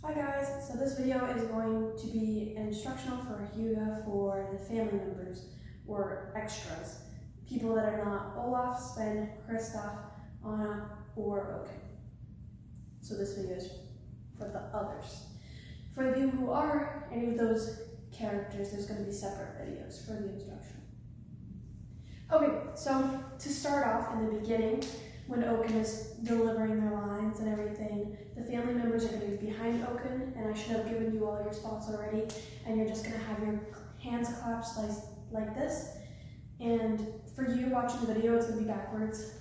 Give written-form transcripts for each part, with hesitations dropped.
Hi guys, so this video is going to be instructional for Hygge for the family members or extras, people that are not Olaf, Sven, Kristoff, Anna, or Oaken. So this video is for the others. For the people who are any of those characters, there's going to be separate videos for the instruction. Okay, so to start off in the beginning, when Oaken is delivering their lines and everything, the family members are going to be behind Oaken, and I should have given you all your spots already, and you're just going to have your hands clasped like this. And for you watching the video, it's going to be backwards,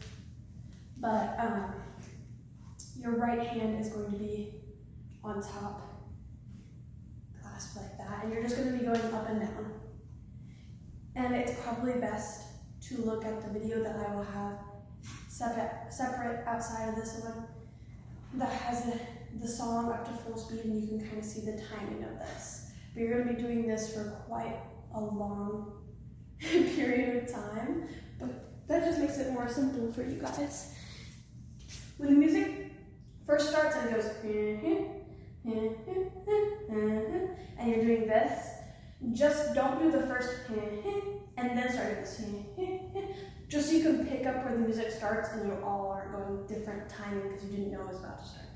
but your right hand is going to be on top, clasped like that, and you're just going to be going up and down. And it's probably best to look at the video that I will have separate outside of this one that has the song up to full speed, and you can kind of see the timing of this. But you're going to be doing this for quite a long period of time, but that just makes it more simple for you guys. When the music first starts and it goes and you're doing this, just don't do the first and then start doing this, just so you can pick up where the music starts and you all aren't going different timing because you didn't know it was about to start.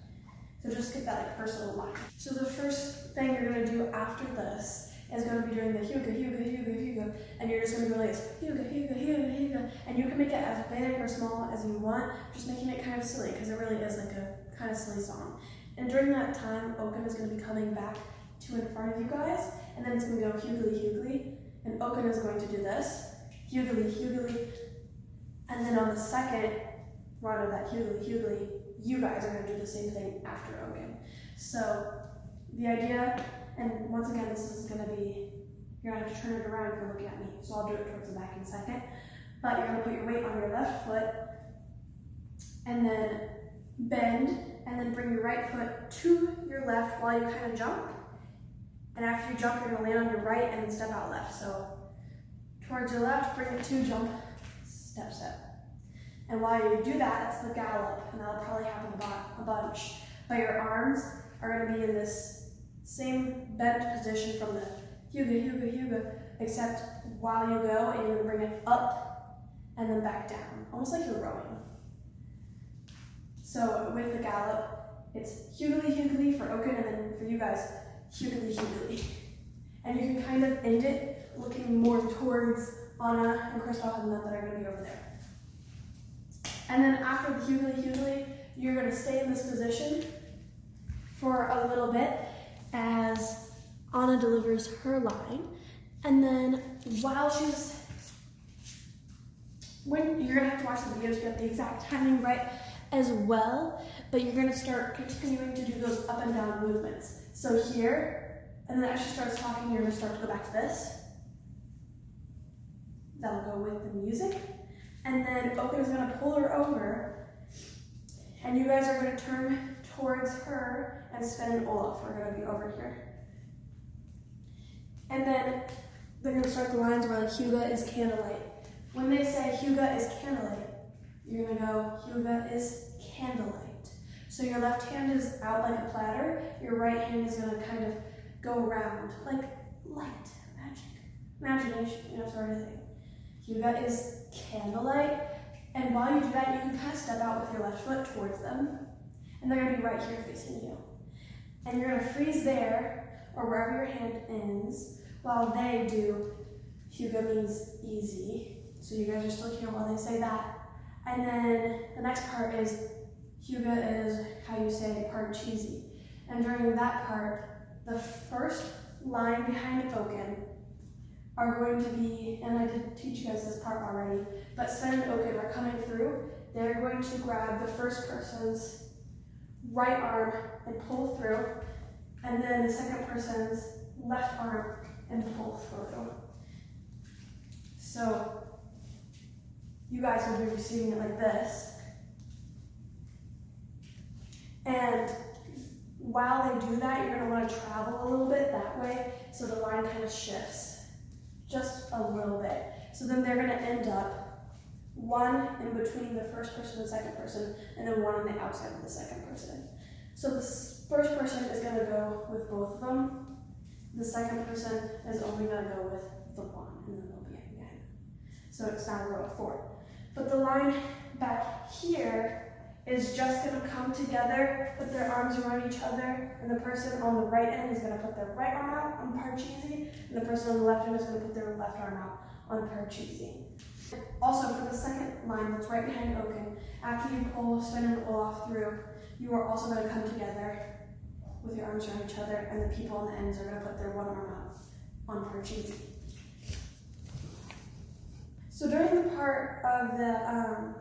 So just skip that like first little line. So the first thing you're going to do after this is going to be doing the Hygge, Hygge, Hygge, Hygge, and you're just going to go like this, Hygge, Hygge, Hygge, Hygge, and you can make it as big or small as you want, just making it kind of silly because it really is like a kind of silly song. And during that time, Oaken is going to be coming back to in front of you guys, and then it's going to go Hygge, Hygge, and Oaken is going to do this, Hygge, Hygge, and then on the second run of that Hygge, Hygge, you guys are going to do the same thing after Oaken. So the idea, and once again, this is going to be, you're going to have to turn it around if you're looking at me, so I'll do it towards the back in a second. But you're going to put your weight on your left foot, and then bend, and then bring your right foot to your left while you kind of jump. And after you jump, you're going to land on your right and then step out left. So towards your left, bring it to jump, step, step. And while you do that, it's the gallop, and that'll probably happen a bunch. But your arms are going to be in this same bent position from the Hygge, Hygge, Hygge, except while you go, and you're going to bring it up and then back down, almost like you're rowing. So with the gallop, it's Hygge, Hygge for Oaken, and then for you guys, Hygge, Hygge. And you can kind of end it looking more towards Anna and Kristoff and them that are going to be over there. And then after the Hygge, Hygge, you're going to stay in this position for a little bit as Anna delivers her line. And then while when you're going to have to watch the video to get the exact timing right as well, but you're going to start continuing to do those up and down movements. So here, and then as she starts talking, you're going to start to go back to this. That'll go with the music. And then Oaken is going to pull her over, and you guys are going to turn towards her, and Sven and Olaf are going to be over here. And then they're going to start the lines where like Hygge is candlelight. When they say Hygge is candlelight, you're going to go Hygge is candlelight. So your left hand is out like a platter, your right hand is going to kind of go around like light, imagination, sort of thing. Hygge is candlelight, and while you do that, you can kind of step out with your left foot towards them, and they're going to be right here facing you. And you're going to freeze there, or wherever your hand ends, while they do Hygge means easy. So you guys are still here while they say that. And then the next part is Hygge is how you say part cheesy. And during that part, the first line behind Oaken are going to be, and I did teach you guys this part already, but Sven and Oaken are coming through. They're going to grab the first person's right arm and pull through, and then the second person's left arm and pull through. So you guys will be receiving it like this. And while they do that, you're going to want to travel a little bit that way so the line kind of shifts. Just a little bit. So then they're going to end up one in between the first person and the second person, and then one on the outside of the second person. So the first person is going to go with both of them. The second person is only going to go with the one, and then they'll be again. So it's now a row of 4. But the line back here is just going to come together, put their arms around each other, and the person on the right end is going to put their right arm out on Parcheesi, and the person on the left end is going to put their left arm out on Parcheesi. Also, for the second line that's right behind Oaken, after you pull Sven and Olaf through, you are also going to come together with your arms around each other, and the people on the ends are going to put their one arm out on Parcheesi. So during the part of the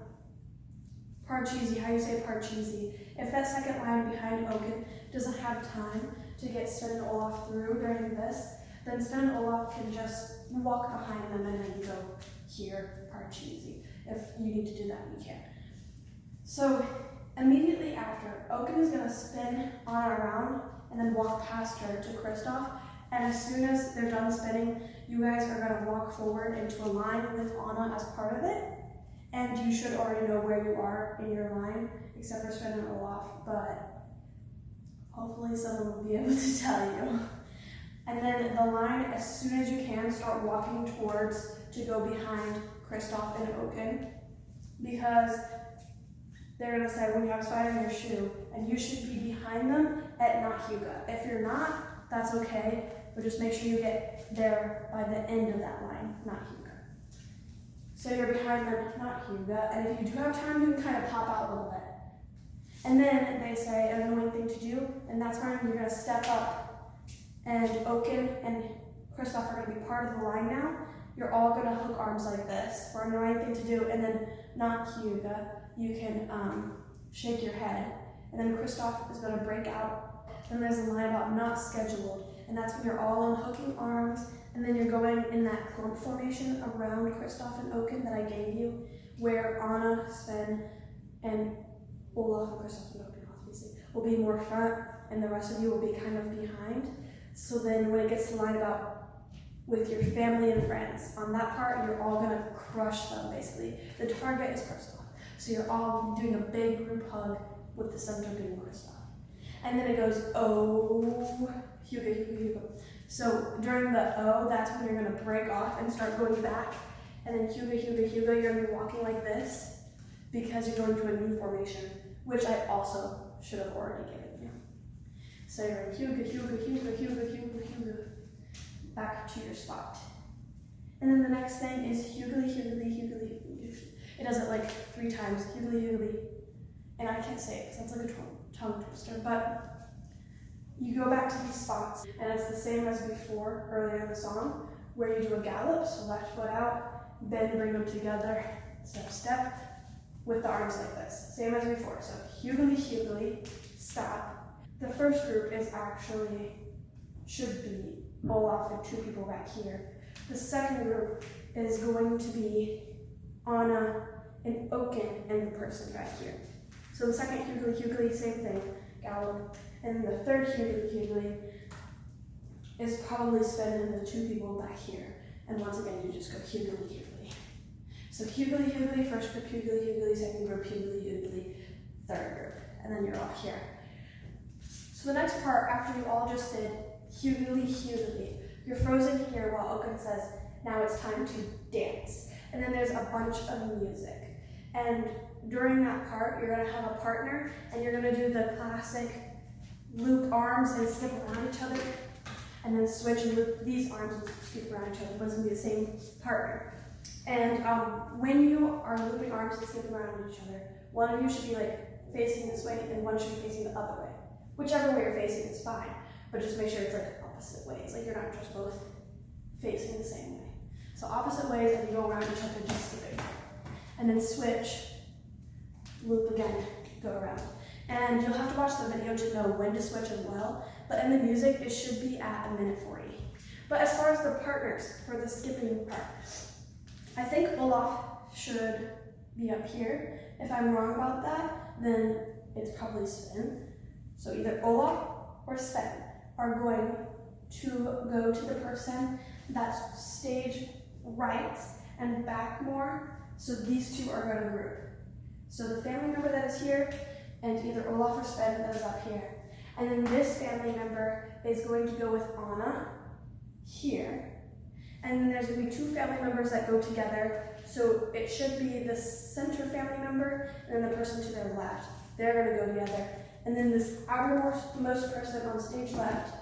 Parcheesi, how you say Parcheesi, if that second line behind Oaken doesn't have time to get Sven and Olaf through during this, then Sven and Olaf can just walk behind them and then go here, Parcheesi. If you need to do that, you can. So immediately after, Oaken is going to spin Anna around and then walk past her to Kristoff. And as soon as they're done spinning, you guys are going to walk forward into a line with Anna as part of it. And you should already know where you are in your line, except for Sven and Olaf, but hopefully someone will be able to tell you. And then the line, as soon as you can, start walking towards to go behind Kristoff and Oaken, because they're going to say, when you have a spider in your shoe, and you should be behind them at not Hygge. If you're not, that's okay, but just make sure you get there by the end of that line, not Hygge. So you're behind them, not Hygge, and if you do have time, you can kind of pop out a little bit. And then they say an annoying thing to do, and that's when you're going to step up, and Oaken and Kristoff are going to be part of the line now. You're all going to hook arms like this for an annoying thing to do, and then not Hygge, you can shake your head, and then Kristoff is going to break out. Then there's a line about not scheduled, and that's when you're all unhooking arms, and then you're going in that clump formation around Kristoff and Oaken that I gave you, where Anna, Sven, and Olaf, and Kristoff and Oaken obviously, will be more front, and the rest of you will be kind of behind. So then when it gets to the line about with your family and friends, on that part, you're all going to crush them, basically. The target is Kristoff. So you're all doing a big group hug with the center being Kristoff. And then it goes, oh, Hygge, Hygge, Hygge. So during the O, that's when you're going to break off and start going back. And then Hygge, Hygge, Hygge, you're going to be walking like this because you're going to a new formation, which I also should have already given you. So you're in Hygge, Hygge, Hygge, Hygge, Hygge, Hygge, back to your spot. And then the next thing is Hygge, Hygge, Hygge, Hygge. It does it like 3 times, Hygge, Hygge. And I can't say it because that's like a tongue twister, but you go back to these spots, and it's the same as before, earlier in the song, where you do a gallop, so left foot out, then bring them together, step, step, with the arms like this. Same as before, so Hygge, Hygge, stop. The first group is actually, should be Olaf and 2 people back here. The second group is going to be Anna and Oaken and the person back here. So the second Hygge, Hygge, same thing, gallop. And the third Hygge, Hygge is probably Sven and the 2 people back here. And once again, you just go Hygge, Hygge. So Hygge, Hygge, first group Hygge, Hygge, second group Hygge, Hygge, third group. And then you're all here. So the next part, after you all just did Hygge, Hygge, you're frozen here while Oaken says, now it's time to dance. And then there's a bunch of music. And during that part, you're going to have a partner, and you're going to do the classic loop arms and skip around each other, and then switch and loop these arms and skip around each other, but it's going to be the same partner. And when you are looping arms and skipping around each other, one of you should be like facing this way, and one should be facing the other way. Whichever way you're facing is fine, but just make sure it's like opposite ways, like you're not just both facing the same way. So opposite ways, and you go around each other just skipping. And then switch, loop again, go around. And you'll have to watch the video to know when to switch as well, but in the music, it should be at 1:40. But as far as the partners for the skipping part, I think Olaf should be up here. If I'm wrong about that, then it's probably Sven. So either Olaf or Sven are going to go to the person that's stage right and back more, so these 2 are going to group. So the family member that is here, and either Olaf or Sven that is up here. And then this family member is going to go with Anna here. And then there's going to be two family members that go together. So it should be the center family member and then the person to their left. They're going to go together. And then this outermost person on stage left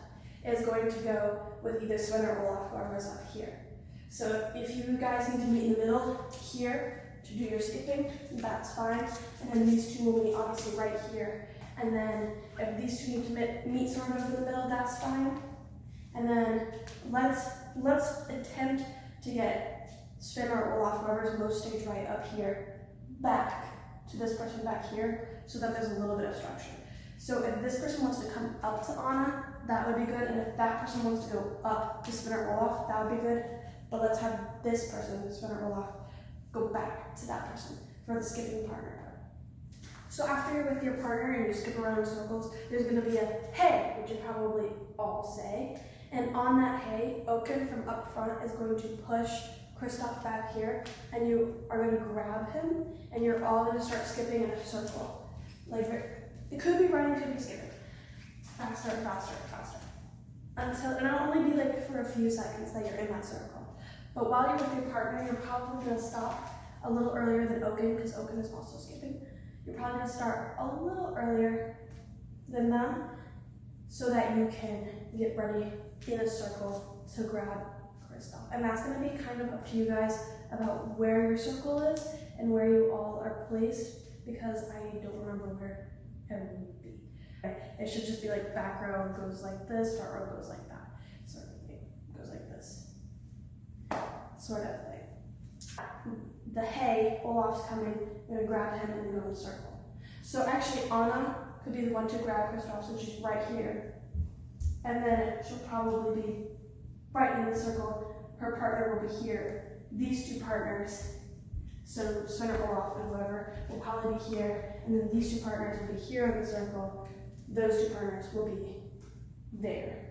is going to go with either Sven or Olaf, whoever's up here. So if you guys need to meet in the middle here to do your skipping, that's fine. And then these two will meet obviously right here. And then if these two need to meet sort of in the middle, that's fine. And then let's attempt to get Sven or Olaf, whoever's most stage right up here, back to this person back here, so that there's a little bit of structure. So if this person wants to come up to Anna, that would be good. And if that person wants to go up to Sven or Olaf, that would be good. But let's have this person, Sven or Olaf, go back to that person for the skipping partner part. So after you're with your partner and you skip around in circles, there's going to be a hey, which you probably all say. And on that hey, Oaken from up front is going to push Kristoff back here, and you are going to grab him, and you're all going to start skipping in a circle. Like it could be running, it could be skipping. Faster, faster, faster. And it'll only be like for a few seconds that you're in that circle. But while you're with your partner, you're probably going to stop a little earlier than Oaken, because Oaken is also skipping. You're probably going to start a little earlier than them so that you can get ready in a circle to grab Kristoff. And that's going to be kind of up to you guys about where your circle is and where you all are placed, because I don't remember where everyone would be. It should just be like back row goes like this, front row goes like that. Sort of thing. Goes like this. Sort of thing. The hey, Olaf's coming, you're going to grab him and then go in a circle. So actually Anna could be the one to grab Kristoff, so she's right here. And then she'll probably be right in the circle. Her partner will be here. These two partners, so Sven or Olaf and whoever, will probably be here. And then these two partners will be here in the circle. Those two partners will be there.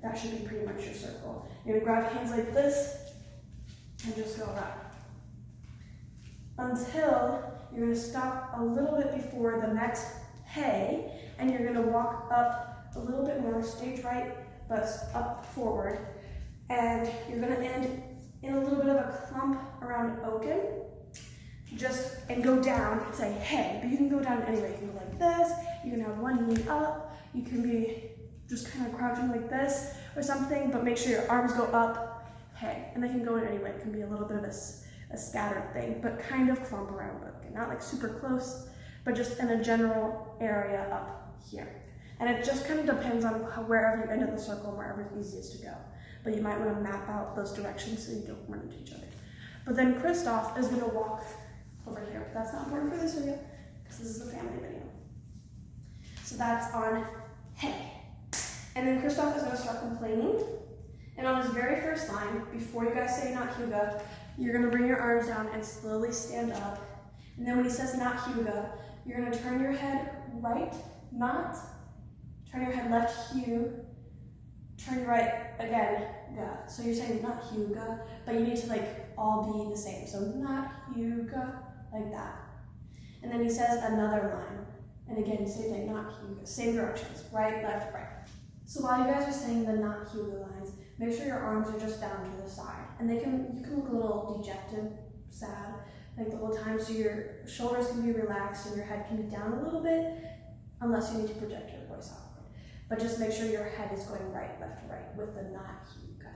That should be pretty much your circle. You're going to grab hands like this and just go around. Until you're going to stop a little bit before the next hey, and you're going to walk up a little bit more, stage right, but up forward. And you're going to end in a little bit of a clump around Oaken, and go down and say hey, but you can go down anyway. You can go like this, you can have one knee up, you can be just kind of crouching like this or something, but make sure your arms go up, hey, and they can go in anyway. It can be a little bit of a scattered thing, but kind of clump around Oaken, not like super close, but just in a general area up here. And it just kind of depends on wherever you end in the circle and wherever it's easiest to go. But you might want to map out those directions so you don't run into each other. But then Kristoff is going to walk over here. But that's not important for this video, because this is a family video. So that's on hey. And then Kristoff is going to start complaining. And on his very first line, before you guys say not Hygge, you're going to bring your arms down and slowly stand up. And then when he says not Hygge, you're going to turn your head right, not, turn your head left, Hygge, turn your right again, Ge. So you're saying not Hygge, but you need to like all be the same. So not Hygge, like that. And then he says another line. And again, same thing, not Hygge, same directions, right, left, right. So while you guys are saying the not Hygge lines, make sure your arms are just down to the side. And you can look a little dejected, sad, like the whole time. So your shoulders can be relaxed and your head can be down a little bit, unless you need to project your voice outward. But just make sure your head is going right, left, right with the not Hygge.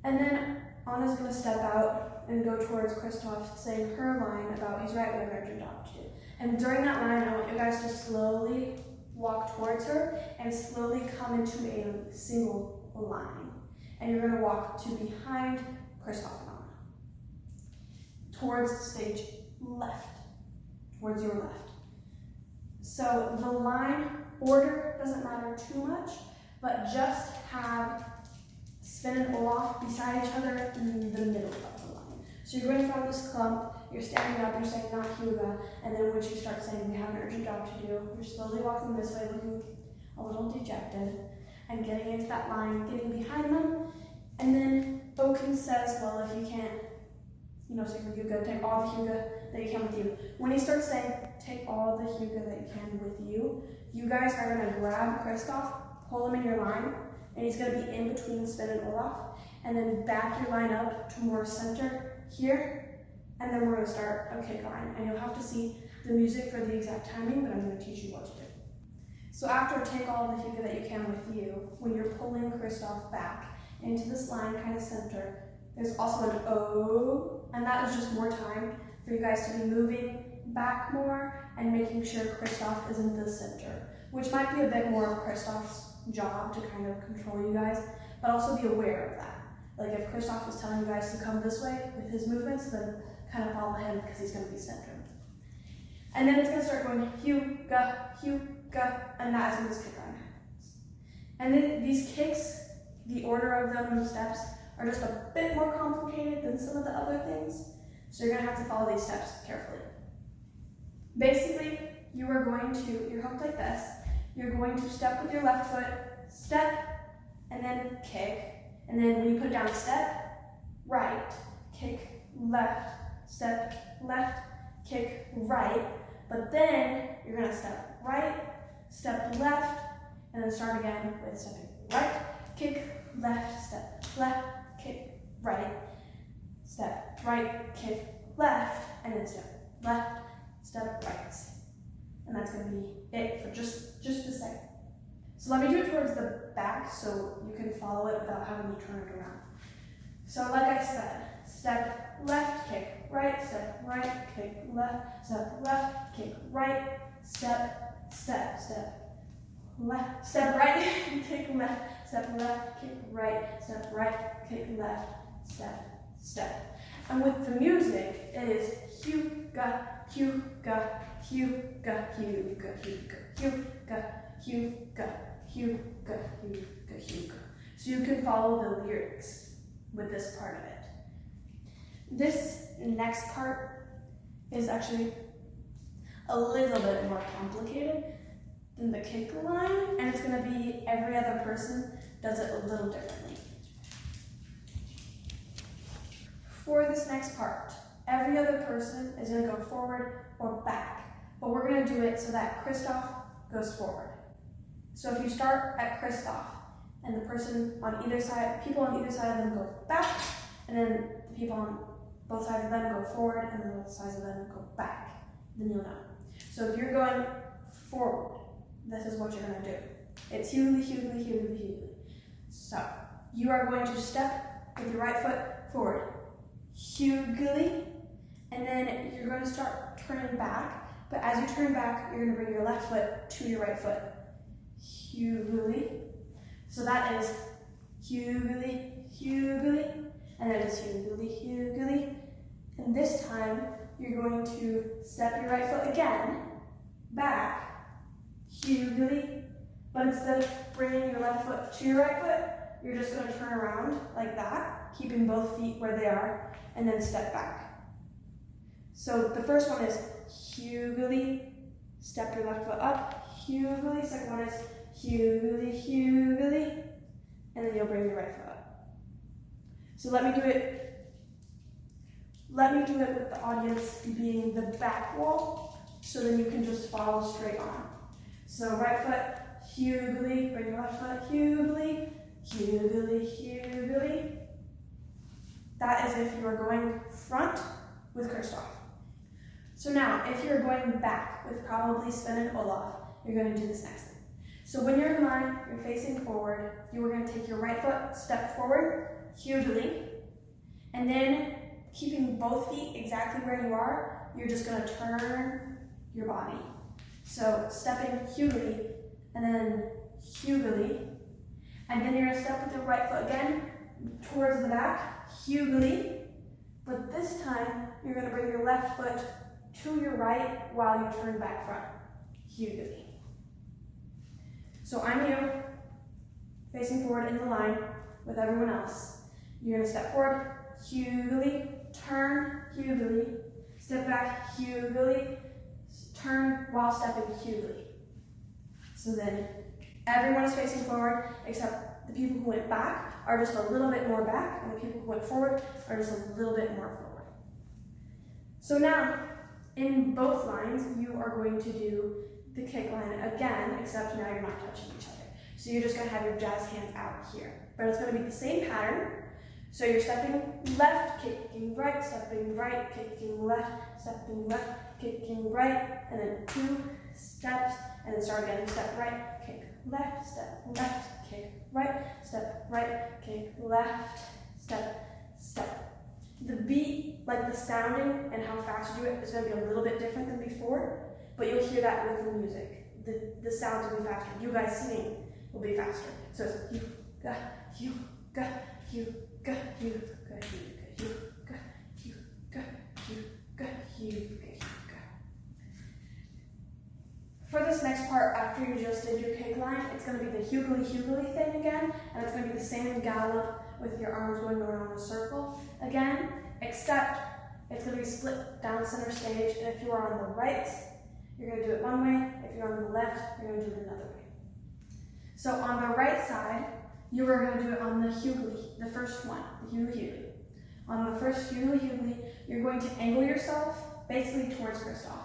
And then Anna's going to step out and go towards Kristoff, saying her line about he's right, we have an urgent job to do. And during that line, I want you guys to slowly walk towards her and slowly come into a single line. And you're going to walk to behind Kristoff and Anna. Towards the stage left, towards your left. So the line order doesn't matter too much, but just have Sven and Olaf beside each other in the middle of the line. So you're going from this clump, you're standing up, you're saying not Hygge, and then once you start saying we have an urgent job to do, you're slowly walking this way, looking a little dejected, and getting into that line, getting behind them. And then Oaken says, well, if you can't so for Hygge, take all the Hygge that you can with you. When he starts saying, take all the Hygge that you can with you, you guys are gonna grab Kristoff, pull him in your line, and he's gonna be in between Sven and Olaf, and then back your line up to more center here, and then we're gonna start a kick line. And you'll have to see the music for the exact timing, but I'm gonna teach you what to do. So after take all the Hygge that you can with you, when you're pulling Kristoff back into this line, kind of center, there's also an O, and that is just more time for you guys to be moving back more and making sure Kristoff is in the center, which might be a bit more of Kristoff's job to kind of control you guys, but also be aware of that. Like if Kristoff is telling you guys to come this way with his movements, then kind of follow him because he's going to be centered. And then it's going to start going Hygge, Hygge, and that's when this kick line happens. And then these kicks, the order of them steps, are just a bit more complicated than some of the other things, so you're going to have to follow these steps carefully. Basically, you're hooked like this. You're going to step with your left foot, step, and then kick. And then when you put it down, step, right, kick, left, step, left, kick, right. But then you're going to step right, step left, and then start again with stepping right, kick, left, step, left, kick, right, step, right, kick, left, and then step, left, step, right. And that's going to be it for just a second. So let me do it towards the back so you can follow it without having to turn it around. So like I said, step left, kick right, step right, kick left, kick right, step, left, step right, kick left, step left, kick right, step right, kick left, step. And with the music, it is Hygge, Hygge, Hygge, Hygge, Hygge, Hygge, Hygge, Hygge, Hygge. So you can follow the lyrics with this part of it. This next part is actually a little bit more complicated than the kick line, and it's going to be every other person does it a little differently. For this next part, every other person is going to go forward or back, but we're going to do it so that Kristoff goes forward. So if you start at Kristoff, and the person on either side, people on either side of them go back, and then the people on both sides of them go forward, and then both sides of them go back, then you'll know. So if you're going forward, this is what you're going to do. It's Hygge, Hygge, Hygge, Hygge. So you are going to step with your right foot forward, Hygge, and then you're going to start turning back, but as you turn back, you're going to bring your left foot to your right foot, Hygge. So that is Hygge, Hygge, and that is Hygge, Hygge. And this time, you're going to step your right foot again, back, Hygge, but instead of bringing your left foot to your right foot, you're just going to turn around like that, keeping both feet where they are, and then step back. So the first one is Hygge, step your left foot up, Hygge. Second one is Hygge, Hygge, and then you'll bring your right foot up. So let me do it with the audience being the back wall, so then you can just follow straight on. So right foot, Hygge, bring your left foot, Hygge, Hygge, Hygge. That is if you are going front with Kristoff. So now, if you're going back with probably Sven and Olaf, you're going to do this next thing. So when you're in line, you're facing forward, you are going to take your right foot, step forward, Hygge, and then keeping both feet exactly where you are, you're just going to turn your body. So stepping Hygge, and then Hygge, and then you're going to step with your right foot again towards the back, Hygge, but this time you're going to bring your left foot to your right while you turn back front, Hygge. So I'm you, facing forward in the line with everyone else. You're going to step forward, Hygge, turn, Hygge, step back, Hygge, turn while stepping, Hygge. So then everyone is facing forward except the people who went back are just a little bit more back, and the people who went forward are just a little bit more forward. So now, in both lines, you are going to do the kick line again, except now you're not touching each other. So you're just going to have your jazz hands out here. But it's going to be the same pattern. So you're stepping left, kicking right, kicking left, stepping left, kicking right, and then 2 steps, and then start again. Step right, kick left, kick right, step right, kick left, step. The beat, like the sounding and how fast you do it, is going to be a little bit different than before, but you'll hear that with the music. The sounds will be faster. You guys singing will be faster. So it's you ga, you ga, you ga, you ga, you ga, you ga, you ga, you ga, you ga. For this next part, after you just did your kick line, it's going to be the hugely thing again, and it's going to be the same gallop with your arms going around a circle again, except it's going to be split down center stage, and if you are on the right, you're going to do it one way. If you're on the left, you're going to do it another way. So on the right side, you are going to do it on the hugely, the first one, the hugely. On the first hugely, you're going to angle yourself basically towards Kristoff.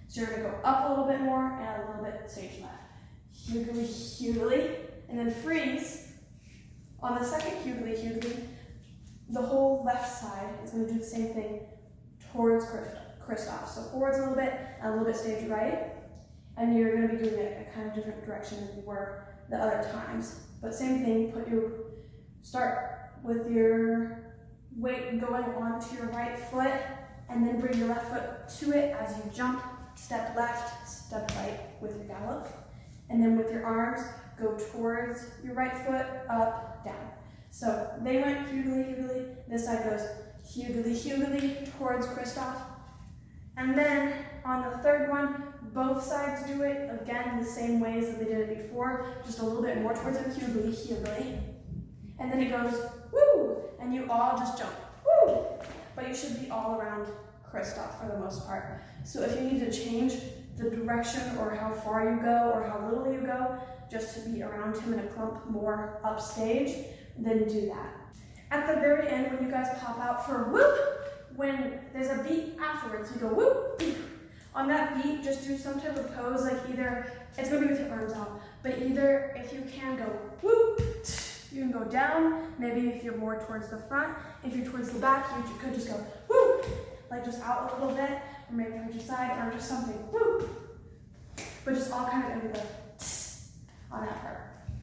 So you're going to go up a little bit more and a little bit stage left. Hugely, and then freeze. On the second hugely, the whole left side is going to do the same thing towards Kristoff. So forwards a little bit and a little bit stage right. And you're going to be doing it a kind of different direction than you were the other times. But same thing, start with your weight going onto your right foot, and then bring your left foot to it as you jump, step left, step right with your gallop. And then with your arms, go towards your right foot, up, down. So they went hugely, this side goes hugely towards Kristoff. And then on the third one, both sides do it again the same ways that they did it before, just a little bit more towards it, hugely. And then it goes, woo, and you all just jump, woo. But you should be all around Kristoff for the most part. So if you need to change the direction or how far you go or how little you go, just to be around him in a clump more upstage, then do that. At the very end, when you guys pop out for whoop, when there's a beat afterwards, you go whoop. On that beat, just do some type of pose, like either, it's going to be with your arms out, but either if you can go whoop, you can go down, maybe if you're more towards the front. If you're towards the back, you could just go whoop, like just out a little bit, or maybe towards your side, or just something whoop. But just all kind of in the on that part.